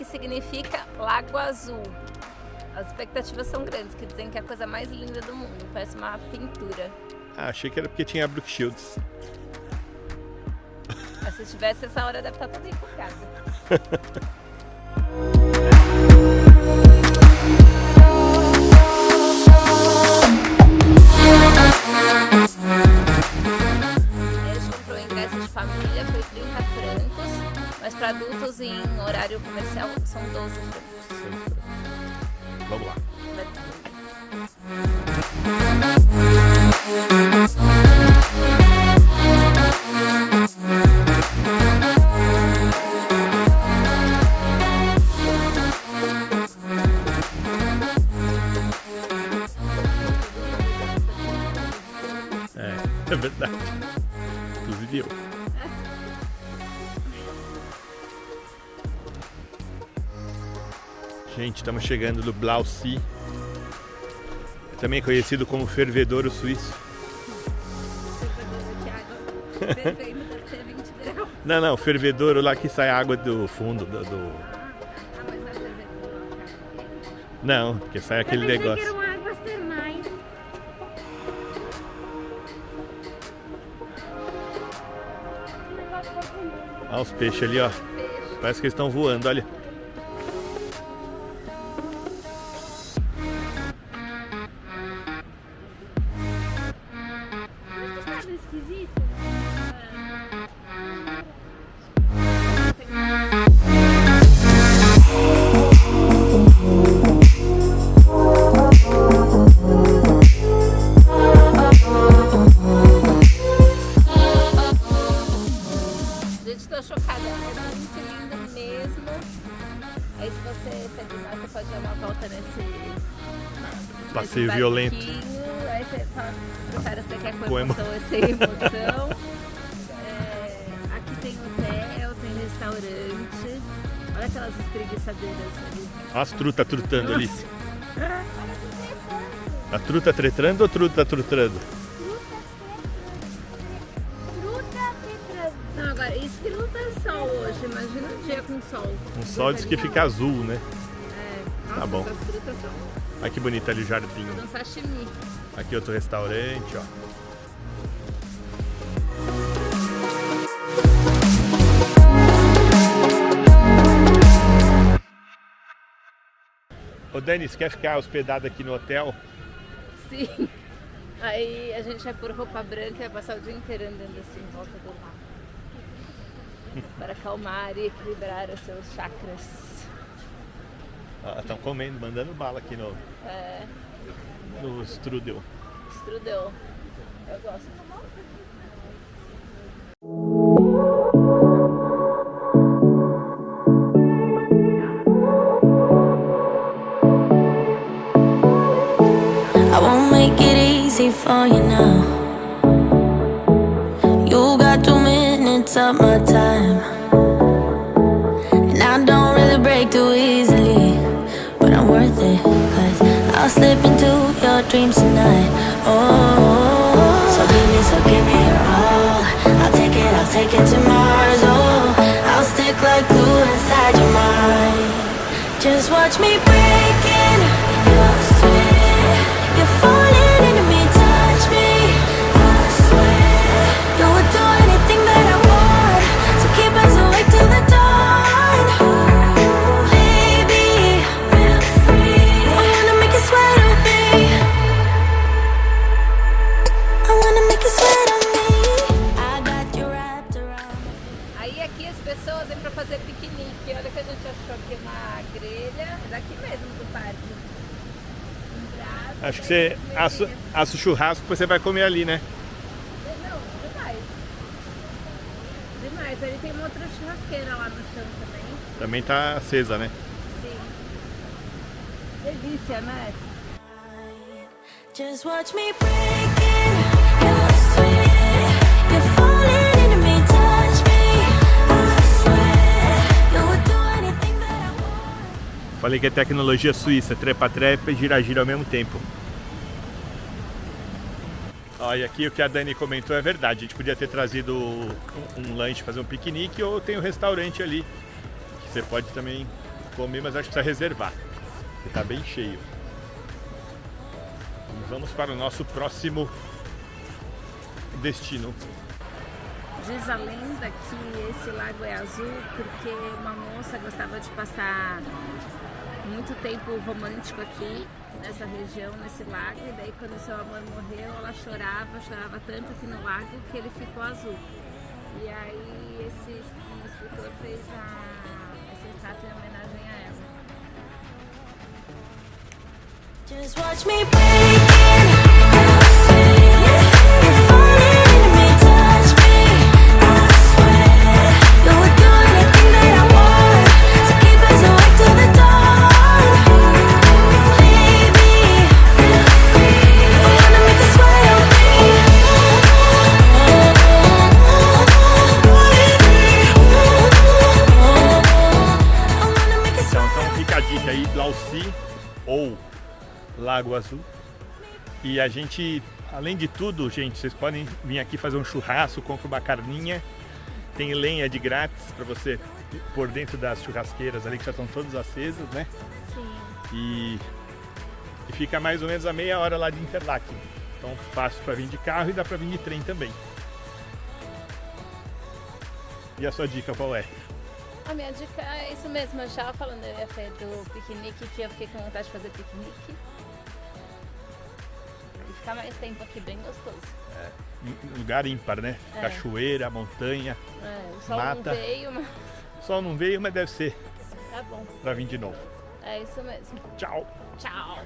significa lago azul. As expectativas são grandes, que dizem que é a coisa mais linda do mundo. Parece uma pintura. Ah, achei que era porque tinha Brook Shields. Mas se tivesse essa hora, deve estar tudo enfocado. A gente comprou o ingresso de família, foi 30 francos, mas para adultos em horário comercial são 12 francos. Vamos lá. É verdade. Inclusive eu. Gente, estamos chegando do Blausee. Também conhecido como fervedouro suíço. Fervendo deve ter 20 graus. Não, fervedouro lá que sai água do fundo do... Ah, mas não é fervedouro. Não, porque sai aquele negócio. Eu pensei que eram águas termais. Olha os peixes ali, ó. Parece que eles estão voando, olha. Esquisito. Gente, tô chocada, é muito lindo mesmo. Aí se você terminar, você pode dar uma volta nesse Passeio nesse violento. barquinho. Aí você fala pro cara se você quer com Com emoção ou sem emoção. Aqui tem hotel, tem restaurante. Olha aquelas espreguiçadeiras ali. Olha as trutas trutando ali. Nossa. A truta tretrando ou truta trutando? Não, agora, isso que não tá sol hoje, imagina um dia com sol. Um sol diz que fica azul, né? É, nossa, Tá bom. essas frutas são Olha que bonito ali o jardim. um sashimi. Aqui outro restaurante, ó. Ô Dani, você quer ficar hospedado aqui no hotel? Sim. Aí a gente vai pôr roupa branca e vai passar o dia inteiro andando assim em volta do lago. Para acalmar e equilibrar os seus chakras. Estão comendo, mandando bala aqui no strudel. Strudel. Eu gosto. I won't make it easy for you now. You got 2 minutes of my time, and I don't really break too easily, but I'm worth it, 'cause I'll slip into your dreams tonight. Oh, so give me your all. I'll take it to Mars. Oh, I'll stick like glue inside your mind. Just watch me breaking your sweat. You're falling into me, touch me. I swear you would do anything that I want, so keep us awake till the dawn. Baby, feel free. I wanna make you sweat on me. I wanna make you sweat on me. I got you wrapped around. Aí aqui as pessoas vêm pra fazer piquenique. Olha que a gente achou aqui uma grelha. É daqui mesmo do parque. Acho que você assa o churrasco, depois você vai comer ali, né? Não, demais. Demais. Ali tem uma outra churrasqueira lá no chão também. Também tá acesa, né? Sim. Delícia, né? Just watch me breaking your sweat. You're falling into me, touch me. I swear you would do anything that I want. Falei que é tecnologia suíça, trepa-trepa e gira-gira ao mesmo tempo. Olha, aqui o que a Dani comentou é verdade. A gente podia ter trazido um lanche, fazer um piquenique, ou tem um restaurante ali que você pode também comer, mas acho que precisa reservar, porque tá bem cheio. E vamos para o nosso próximo destino. Diz a lenda que esse lago é azul porque uma moça gostava de passar muito tempo romântico aqui nessa região, nesse lago, e daí quando seu amor morreu, ela chorava tanto aqui no lago que ele ficou azul. E aí esse escultor fez essa estátua em homenagem a ela. Just watch me break it. You're falling into me, touch me. I swear you would do anything that I want to keep us awake till the dawn. Baby, I wanna make us swear on Então fica a dica aí, Blausee ou Lago Azul. E a gente, além de tudo, gente, vocês podem vir aqui fazer um churrasco, compra uma carninha, tem lenha de grátis para você pôr dentro das churrasqueiras ali que já estão todas acesas, né? Sim. E fica mais ou menos a meia hora lá de Interlaken. Então fácil para vir de carro e dá para vir de trem também. E a sua dica qual é? A minha dica é isso mesmo, eu estava falando do piquenique, que eu fiquei com vontade de fazer piquenique. E ficar mais tempo aqui, bem gostoso. Lugar ímpar, né? É. Cachoeira, montanha, O sol mata. não veio, mas O sol não veio, mas deve ser tá bom. para vir de novo. É isso mesmo. Tchau! Tchau!